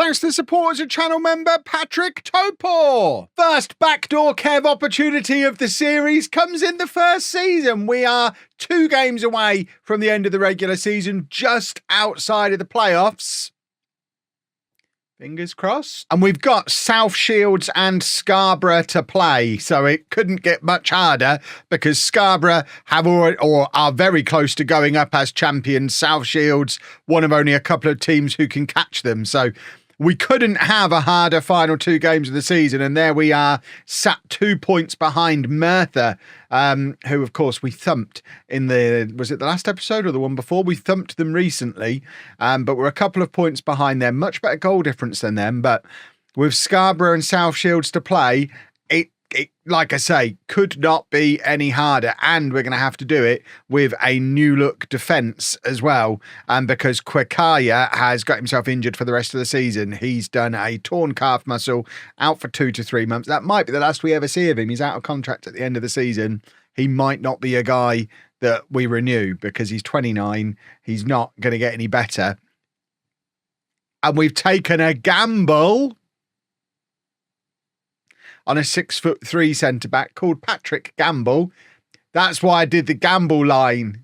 thanks to the supporters and channel member Patrick Topor. First backdoor Kev opportunity of the series comes in the first season. We are 2 games away from the end of the regular season, just outside of the playoffs. Fingers crossed. And we've got South Shields and Scarborough to play, so it couldn't get much harder because Scarborough have already, or are very close to going up as champions. South Shields, one of only a couple of teams who can catch them. So we couldn't have a harder final 2 games of the season. And there we are, sat 2 points behind Merthyr, who, of course, we thumped in was it the last episode or the one before? We thumped them recently, but we're a couple of points behind them. Much better goal difference than them. But with Scarborough and South Shields to play, it, like I say, could not be any harder. And we're going to have to do it with a new look defence as well. Because Kwekaya has got himself injured for the rest of the season. He's done a torn calf muscle, out for 2 to 3 months. That might be the last we ever see of him. He's out of contract at the end of the season. He might not be a guy that we renew because he's 29. He's not going to get any better. And we've taken a gamble on a 6'3" centre-back called Patrick Gamble. That's why I did the gamble line.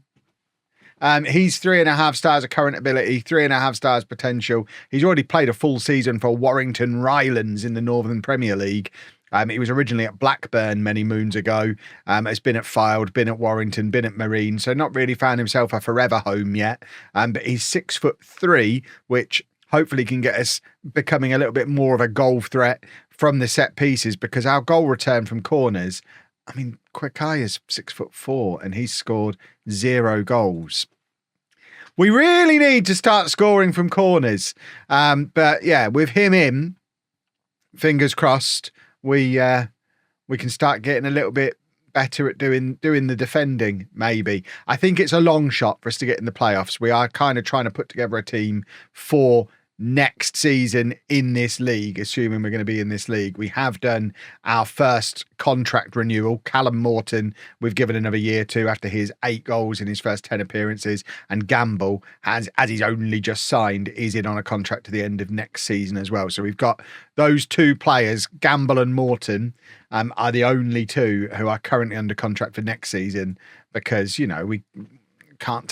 He's 3.5 stars of current ability, 3.5 stars potential. He's already played a full season for Warrington Rylands in the Northern Premier League. He was originally at Blackburn many moons ago. Has been at Fylde, been at Warrington, been at Marine, so not really found himself a forever home yet. But he's 6'3", which hopefully can get us becoming a little bit more of a goal threat from the set pieces, because our goal return from corners, I mean, Kwekaya's 6'4" and he's scored 0 goals. We really need to start scoring from corners. But yeah, with him in, fingers crossed, we can start getting a little bit better at doing the defending, maybe. I think it's a long shot for us to get in the playoffs. We are kind of trying to put together a team for next season in this league, assuming we're going to be in this league. We have done our first contract renewal. Callum Morton, we've given another year to after his 8 goals in his first 10 appearances. And Gamble, as he's only just signed, is in on a contract to the end of next season as well. So we've got those 2 players, Gamble and Morton, are the only 2 who are currently under contract for next season, because, you know, we can't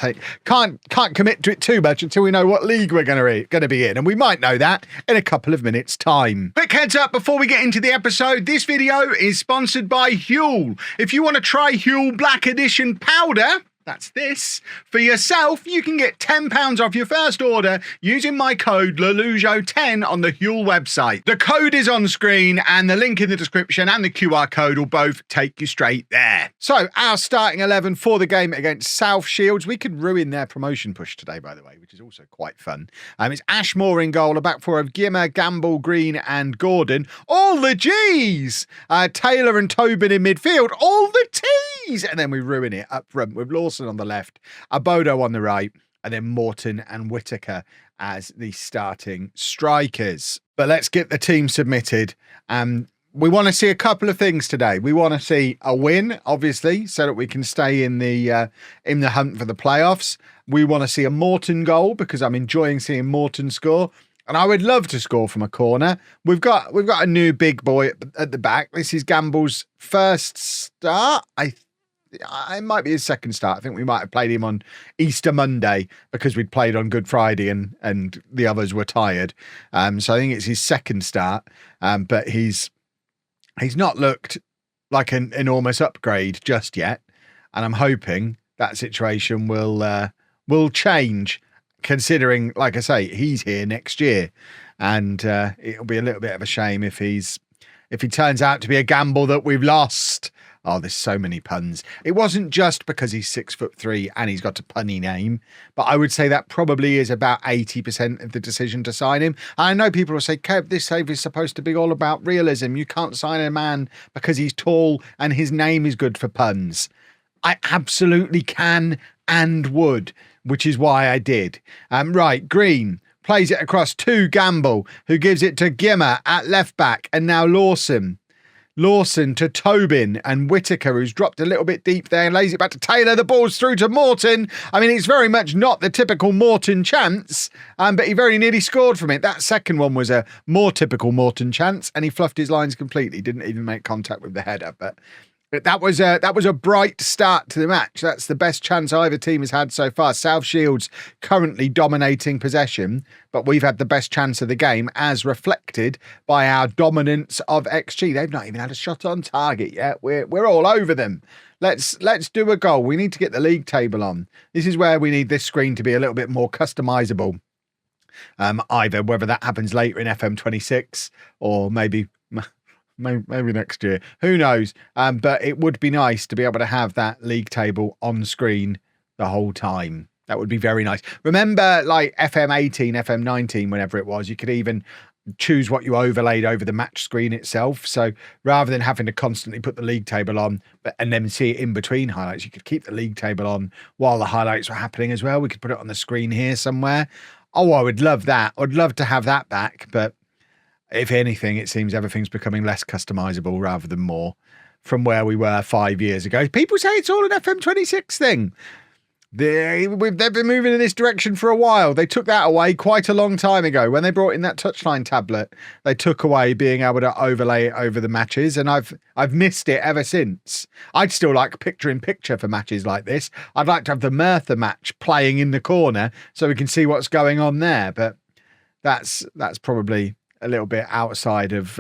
commit to it too much until we know what league we're going to be in, and we might know that in a couple of minutes' time. Quick heads up before we get into the episode: this video is sponsored by Huel. If you want to try Huel Black Edition powder, that's this, for yourself, you can get £10 off your first order using my code lollujo10 on the Huel website. The code is on screen and the link in the description and the QR code will both take you straight there. So our starting 11 for the game against South Shields. We could ruin their promotion push today, by the way, which is also quite fun. It's Ashmore in goal, a back four of Gimmer, Gamble, Green and Gordon. All the G's! Taylor and Tobin in midfield. All the T's! And then we ruin it up front with Lawson on the left, Abodo on the right, and then Morton and Whitaker as the starting strikers. But let's get the team submitted. We want to see a couple of things today. We want to see a win, obviously, so that we can stay in the hunt for the playoffs. We want to see a Morton goal because I'm enjoying seeing Morton score. And I would love to score from a corner. We've got a new big boy at the back. This is Gamble's first start. It might be his second start. I think we might have played him on Easter Monday because we'd played on Good Friday and the others were tired. So I think it's his second start. But he's not looked like an enormous upgrade just yet. And I'm hoping that situation will change, considering, like I say, he's here next year. And it'll be a little bit of a shame if he turns out to be a Gamble that we've lost. Oh, there's so many puns. It wasn't just because he's 6'3" and he's got a punny name, but I would say that probably is about 80% of the decision to sign him. And I know people will say, Kev, this save is supposed to be all about realism. You can't sign a man because he's tall and his name is good for puns. I absolutely can and would, which is why I did. Right, Green plays it across to Gamble, who gives it to Gimmer at left back, and now Lawson Lawson to Tobin, and Whittaker, who's dropped a little bit deep there, and lays it back to Taylor. The ball's through to Morton. I mean, it's very much not the typical Morton chance, but he very nearly scored from it. That second one was a more typical Morton chance, and he fluffed his lines completely. Didn't even make contact with the header, but that was a bright start to the match. That's the best chance either team has had so far. South Shields currently dominating possession, but we've had the best chance of the game, as reflected by our dominance of XG. They've not even had a shot on target yet. We're all over them. Let's do a goal. We need to get the league table on. This is where we need this screen to be a little bit more customizable. Either whether that happens later in FM26 or maybe next year, who knows, but it would be nice to be able to have that league table on screen the whole time. That would be very nice. Remember, like FM18, FM19, whenever it was, you could even choose what you overlaid over the match screen itself. So rather than having to constantly put the league table on and then see it in between highlights, you could keep the league table on while the highlights were happening as well. We could put it on the screen here somewhere. Oh, I would love that. I'd love to have that back, but if anything, it seems everything's becoming less customizable rather than more from where we were 5 years ago. People say it's all an FM26 thing. They've been moving in this direction for a while. They took that away quite a long time ago. When they brought in that touchline tablet, they took away being able to overlay it over the matches, and I've missed it ever since. I'd still like picture-in-picture for matches like this. I'd like to have the Merthyr match playing in the corner so we can see what's going on there, but that's probably a little bit outside of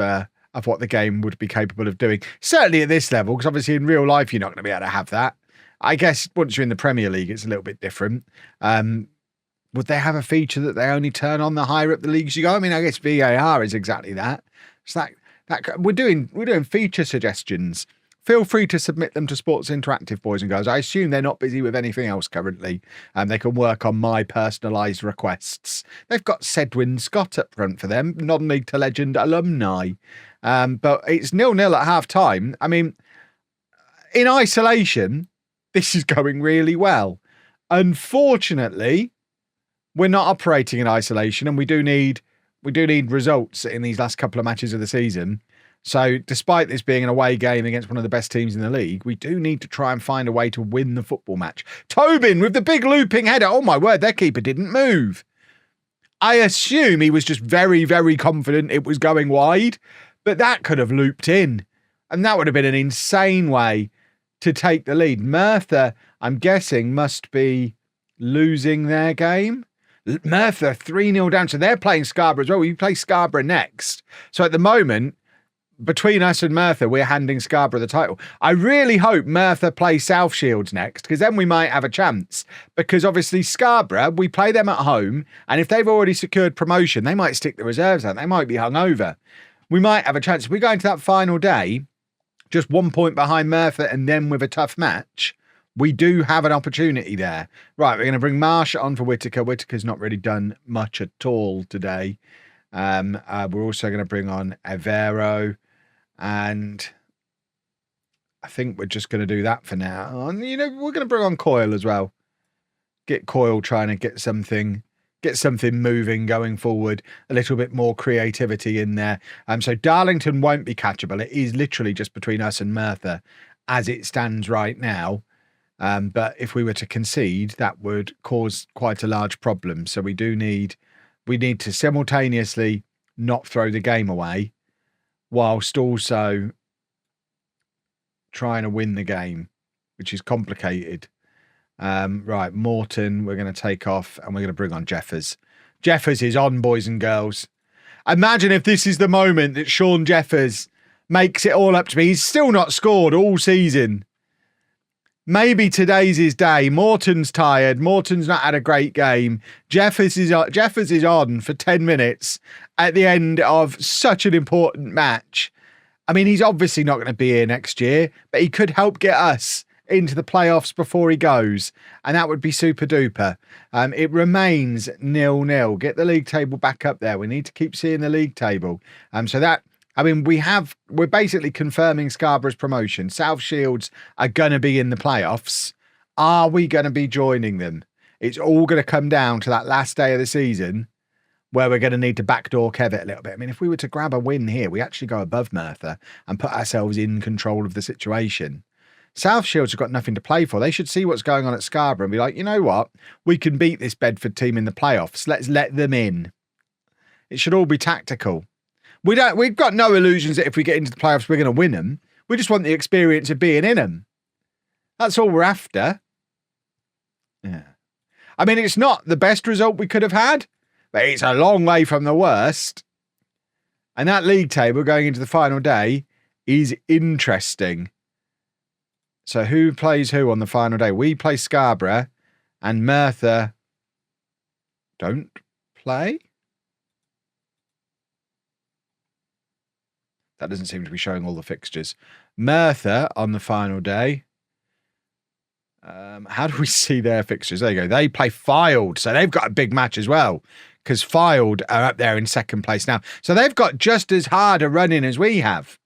what the game would be capable of doing. Certainly at this level, because obviously in real life, you're not going to be able to have that. I guess once you're in the Premier League, it's a little bit different. Would they have a feature that they only turn on the higher up the leagues you go? I mean, I guess VAR is exactly that. It's that we're doing feature suggestions. Feel free to submit them to Sports Interactive, boys and girls. I assume they're not busy with anything else currently. They can work on my personalised requests. They've got Sedwin Scott up front for them, non-league to legend alumni. But it's 0-0 at half-time. I mean, in isolation, this is going really well. Unfortunately, we're not operating in isolation, and we do need results in these last couple of matches of the season. So despite this being an away game against one of the best teams in the league, we do need to try and find a way to win the football match. Tobin with the big looping header. Oh my word, their keeper didn't move. I assume he was just very, very confident it was going wide, but that could have looped in, and that would have been an insane way to take the lead. Merthyr, I'm guessing, must be losing their game. Merthyr 3-0 down, so they're playing Scarborough as well. We play Scarborough next. So at the moment, between us and Merthyr, we're handing Scarborough the title. I really hope Merthyr play South Shields next, because then we might have a chance. Because obviously Scarborough, we play them at home, and if they've already secured promotion, they might stick the reserves out. They might be hungover. We might have a chance. If we go into that final day, just 1 point behind Merthyr, and then with a tough match, we do have an opportunity there. Right, we're going to bring Marsh on for Whittaker. Whittaker's not really done much at all today. We're also going to bring on Evero. And I think we're just going to do that for now. And, we're going to bring on Coyle as well. Get Coyle trying to get something moving going forward. A little bit more creativity in there. So Darlington won't be catchable. It is literally just between us and Merthyr as it stands right now. But if we were to concede, that would cause quite a large problem. So we need to simultaneously not throw the game away, whilst also trying to win the game, which is complicated. Right, Morton, we're going to take off, and we're going to bring on Jeffers. Jeffers is on, boys and girls. Imagine if this is the moment that Sean Jeffers makes it all up to me. He's still not scored all season. Maybe today's his day. Morton's tired. Morton's not had a great game. Jeffers is on for 10 minutes at the end of such an important match. I mean, he's obviously not going to be here next year, but he could help get us into the playoffs before he goes, and that would be super duper. It remains 0-0. Get the league table back up there. We need to keep seeing the league table. We're basically confirming Scarborough's promotion. South Shields are going to be in the playoffs. Are we going to be joining them? It's all going to come down to that last day of the season. where we're going to need to backdoor Kev it a little bit. I mean, if we were to grab a win here, we actually go above Merthyr and put ourselves in control of the situation. South Shields have got nothing to play for. They should see what's going on at Scarborough and be like, you know what? We can beat this Bedford team in the playoffs. Let's let them in. It should all be tactical. We've got no illusions that if we get into the playoffs, we're going to win them. We just want the experience of being in them. That's all we're after. Yeah. I mean, it's not the best result we could have had, but it's a long way from the worst. And that league table going into the final day is interesting. So who plays who on the final day? We play Scarborough and Merthyr don't play? That doesn't seem to be showing all the fixtures. Merthyr on the final day. How do we see their fixtures? There you go. They play Fylde. So they've got a big match as well, because Fylde are up there in second place now. So they've got just as hard a run-in as we have.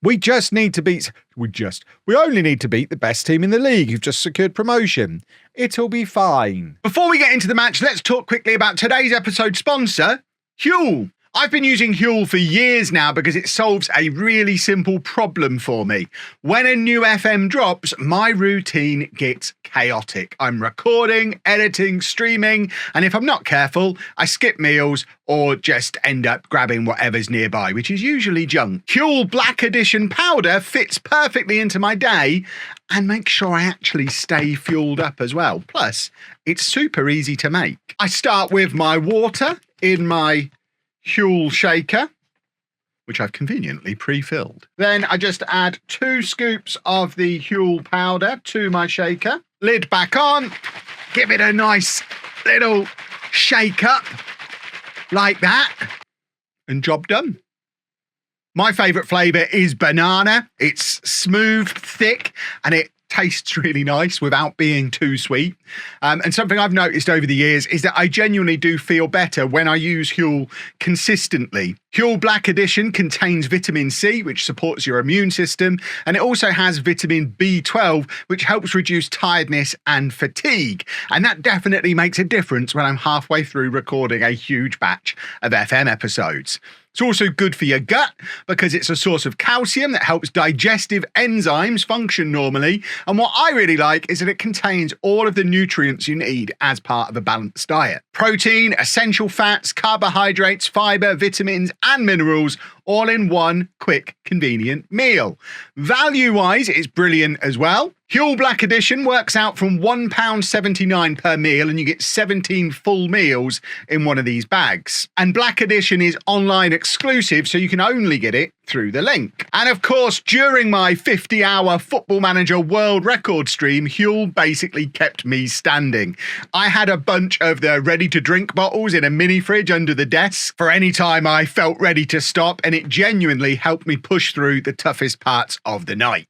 We just need to beat... We only need to beat the best team in the league who've just secured promotion. It'll be fine. Before we get into the match, let's talk quickly about today's episode sponsor, Huel. I've been using Huel for years now because it solves a really simple problem for me. When a new FM drops, my routine gets chaotic. I'm recording, editing, streaming, and if I'm not careful, I skip meals or just end up grabbing whatever's nearby, which is usually junk. Huel Black Edition powder fits perfectly into my day and makes sure I actually stay fueled up as well. Plus, it's super easy to make. I start with my water in my Huel shaker, which I've conveniently pre-filled. Then I just add 2 scoops of the Huel powder to my shaker. Lid back on. Give it a nice little shake up like that. And job done. My favourite flavour is banana. It's smooth, thick, and it tastes really nice without being too sweet. And something I've noticed over the years is that I genuinely do feel better when I use Huel consistently. Huel Black Edition contains vitamin C, which supports your immune system, and it also has vitamin B12, which helps reduce tiredness and fatigue. And that definitely makes a difference when I'm halfway through recording a huge batch of FM episodes. It's also good for your gut because it's a source of calcium that helps digestive enzymes function normally. And what I really like is that it contains all of the nutrients you need as part of a balanced diet. Protein, essential fats, carbohydrates, fiber, vitamins, and minerals all in one quick, convenient meal. Value-wise, it's brilliant as well. Huel Black Edition works out from £1.79 per meal and you get 17 full meals in one of these bags. And Black Edition is online exclusive, so you can only get it through the link. And of course, during my 50-hour Football Manager world record stream, Huel basically kept me standing. I had a bunch of the ready-to-drink bottles in a mini fridge under the desk for any time I felt ready to stop, and it genuinely helped me push through the toughest parts of the night.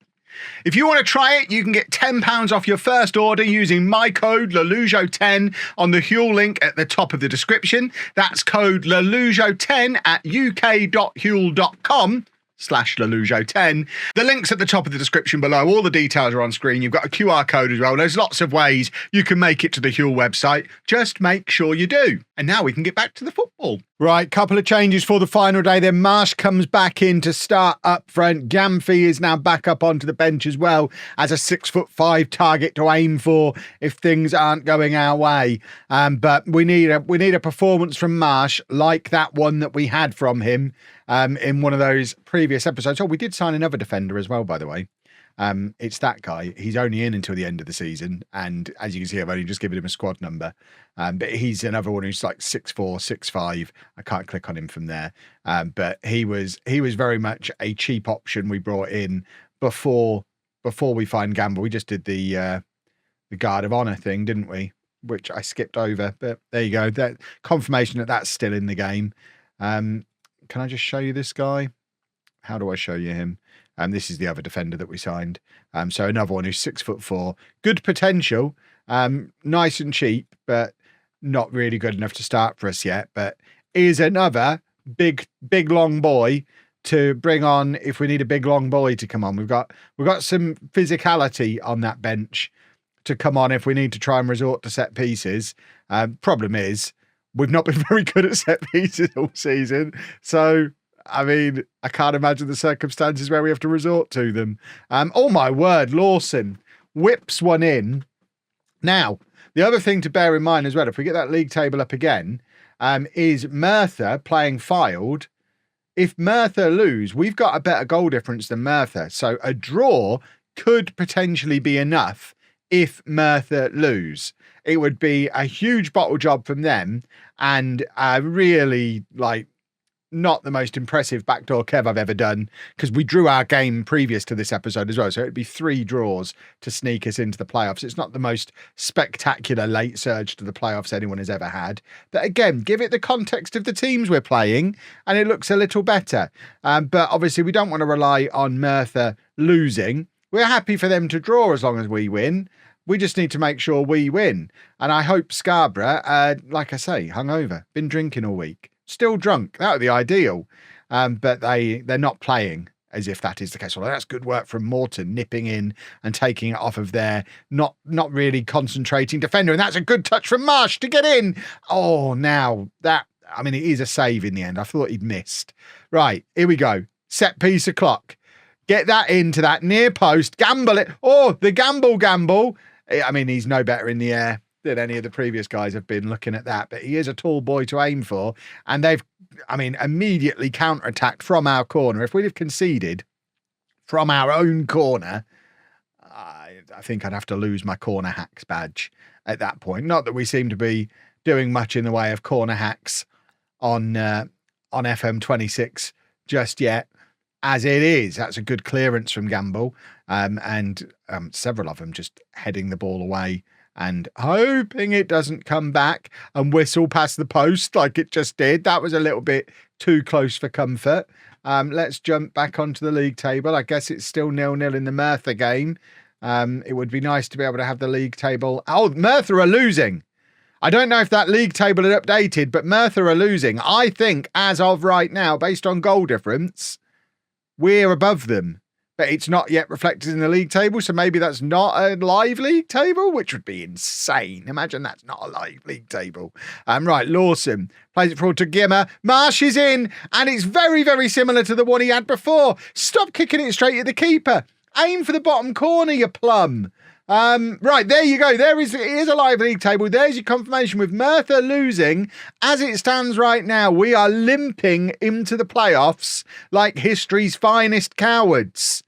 If you want to try it, you can get £10 off your first order using my code lollujo10 on the Huel link at the top of the description. That's code lollujo10 at uk.huel.com/lollujo10. The link's at the top of the description below. All the details are on screen. You've got a QR code as well. There's lots of ways you can make it to the Huel website. Just make sure you do. And now we can get back to the football. Right, couple of changes for the final day. Then Marsh comes back in to start up front. Gamfi is now back up onto the bench as well as a 6'5" target to aim for if things aren't going our way. But we need a performance from Marsh like that one that we had from him in one of those previous episodes. Oh, we did sign another defender as well, by the way. It's that guy. He's only in until the end of the season, and as you can see, I've only just given him a squad number. But he's another one who's like 6'4", 6'5". I can't click on him from there. But he was very much a cheap option we brought in before we find Gamble. We just did the Guard of Honor thing, didn't we? Which I skipped over. But there you go. That confirmation that that's still in the game. Can I just show you this guy? How do I show you him? This is the other defender that we signed. So another one who's 6'4", good potential, nice and cheap, but not really good enough to start for us yet. But is another big long boy to bring on if we need a big long boy to come on. We've got some physicality on that bench to come on if we need to try and resort to set pieces. Problem is, We've not been very good at set pieces all season. So, I mean, I can't imagine the circumstances where we have to resort to them. Oh, my word, Lawson whips one in. Now, the other thing to bear in mind as well, if we get that league table up again, is Merthyr playing Fylde. If Merthyr lose, we've got a better goal difference than Merthyr. So a draw could potentially be enough if Merthyr lose. It would be a huge bottle job from them and really not the most impressive backdoor Kev I've ever done, because we drew our game previous to this episode as well. So it'd be 3 draws to sneak us into the playoffs. It's not the most spectacular late surge to the playoffs anyone has ever had. But again, give it the context of the teams we're playing and it looks a little better. But obviously we don't want to rely on Merthyr losing. We're happy for them to draw as long as we win. We just need to make sure we win. And I hope Scarborough, like I say, hungover, been drinking all week. Still drunk. That would be ideal. But they're not playing as if that is the case. Well, that's good work from Morton, nipping in and taking it off of their not really concentrating defender. And that's a good touch from Marsh to get in. Oh, now that, I mean, it is a save in the end. I thought he'd missed. Right, here we go. Set piece o'clock. Get that into that near post. Gamble it. Oh, the gamble. I mean, he's no better in the air than any of the previous guys have been looking at that, but he is a tall boy to aim for. And they've, immediately counter-attacked from our corner. If we'd have conceded from our own corner, I think I'd have to lose my corner hacks badge at that point. Not that we seem to be doing much in the way of corner hacks on FM26 just yet. As it is, that's a good clearance from Gamble, and several of them just heading the ball away and hoping it doesn't come back and whistle past the post like it just did. That was a little bit too close for comfort. Let's jump back onto the league table. I guess it's still 0-0 in the Merthyr game. It would be nice to be able to have the league table. Oh, Merthyr are losing. I don't know if that league table had updated, but Merthyr are losing. I think as of right now, based on goal difference, we're above them. But it's not yet reflected in the league table, so maybe that's not a live league table, which would be insane. Imagine that's not a live league table. Right, Lawson plays it forward to Gimmer. Marsh is in, and it's very, very similar to the one he had before. Stop kicking it straight at the keeper. Aim for the bottom corner, you plum. Right, there you go. It is a live league table. There's your confirmation with Merthyr losing. As it stands right now, we are limping into the playoffs like history's finest cowards.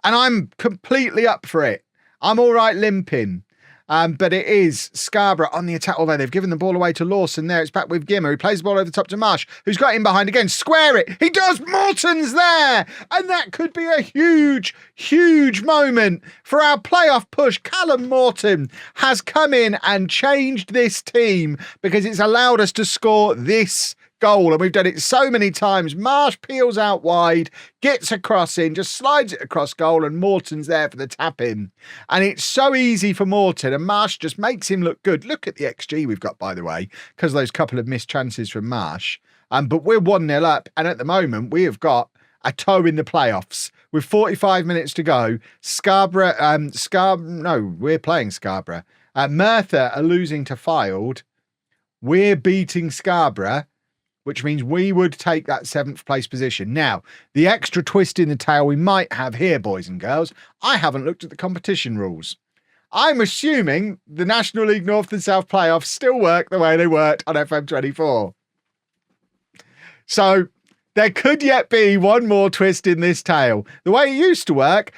And I'm completely up for it. I'm all right limping. But it is Scarborough on the attack, although they've given the ball away to Lawson there. It's back with Gimmer, who plays the ball over the top to Marsh, who's got in behind again. Square it. He does. Morton's there. And that could be a huge, huge moment for our playoff push. Callum Morton has come in and changed this team because it's allowed us to score this goal, and we've done it so many times. Marsh peels out wide, gets a cross in, just slides it across goal, and Morton's there for the tap in. And it's so easy for Morton, and Marsh just makes him look good. Look at the XG we've got, by the way, because of those couple of missed chances from Marsh. But we're 1-0 up, and at the moment we have got a toe in the playoffs with 45 minutes to go. We're playing Scarborough. Merthyr are losing to Fylde. We're beating Scarborough, which means we would take that 7th place position. Now, the extra twist in the tail we might have here, boys and girls, I haven't looked at the competition rules. I'm assuming the National League North and South playoffs still work the way they worked on FM24. So there could yet be one more twist in this tale. The way it used to work,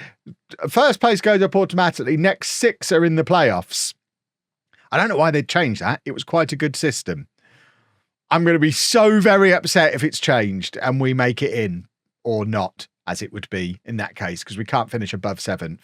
first place goes up automatically, next 6 are in the playoffs. I don't know why they'd change that. It was quite a good system. I'm going to be so very upset if it's changed and we make it in, or not, as it would be in that case, because we can't finish above 7th.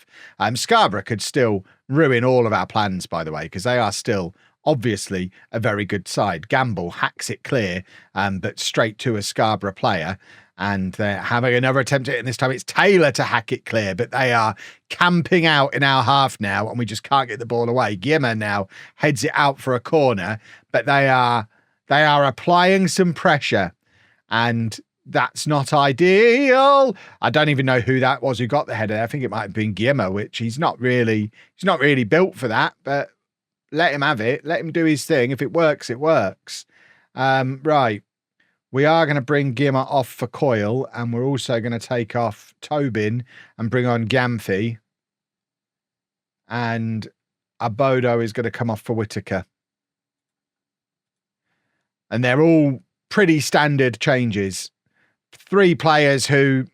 Scarborough could still ruin all of our plans, by the way, because they are still obviously a very good side. Gamble hacks it clear, but straight to a Scarborough player. And they're having another attempt at it, and this time it's Taylor to hack it clear, but they are camping out in our half now, and we just can't get the ball away. Gimmer now heads it out for a corner, but they are applying some pressure, and that's not ideal. I don't even know who that was who got the header. I think it might have been Gimmer, which he's not really built for that, but let him have it. Let him do his thing. If it works, it works. Right. We are going to bring Gimmer off for Coyle, and we're also going to take off Tobin and bring on Gamphy. And Abodo is going to come off for Whitaker. And they're all pretty standard changes. 3 players who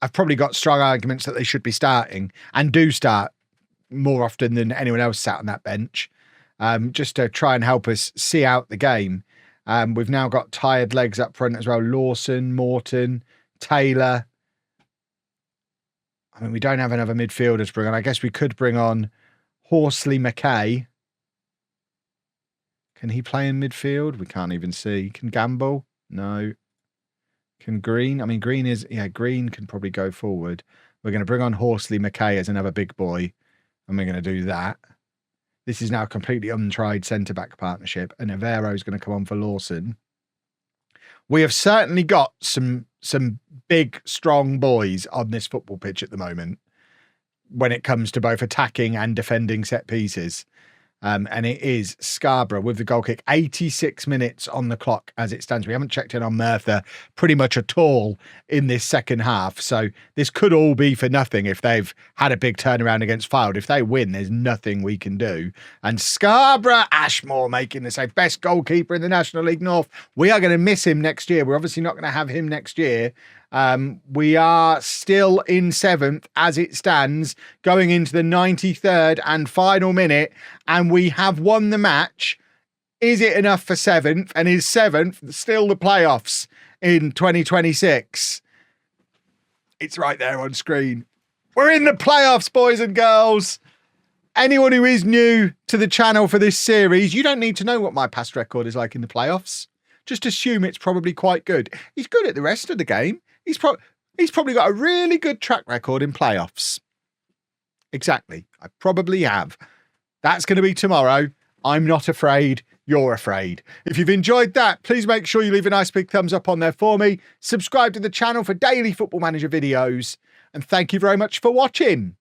have probably got strong arguments that they should be starting and do start more often than anyone else sat on that bench, just to try and help us see out the game. We've now got tired legs up front as well. Lawson, Morton, Taylor. I mean, we don't have another midfielder to bring on. I guess we could bring on Horsley McKay. Can he play in midfield? We can't even see. Can Gamble? No. Can Green? I mean, Green can probably go forward. We're going to bring on Horsley McKay as another big boy, and we're going to do that. This is now a completely untried centre-back partnership, and Avero's going to come on for Lawson. We have certainly got some big, strong boys on this football pitch at the moment when it comes to both attacking and defending set pieces. And it is Scarborough with the goal kick. 86 minutes on the clock as it stands. We haven't checked in on Merthyr pretty much at all in this second half. So this could all be for nothing if they've had a big turnaround against Fylde. If they win, there's nothing we can do. And Scarborough, Ashmore making the save. Best goalkeeper in the National League North. We are going to miss him next year. We're obviously not going to have him next year. We are still in 7th as it stands, going into the 93rd and final minute, and we have won the match. Is it enough for 7th? And is 7th still the playoffs in 2026? It's right there on screen. We're in the playoffs, boys and girls. Anyone who is new to the channel for this series, you don't need to know what my past record is like in the playoffs. Just assume it's probably quite good. He's good at the rest of the game. He's probably got a really good track record in playoffs. Exactly. I probably have. That's going to be tomorrow. I'm not afraid. You're afraid. If you've enjoyed that, please make sure you leave a nice big thumbs up on there for me. Subscribe to the channel for daily Football Manager videos. And thank you very much for watching.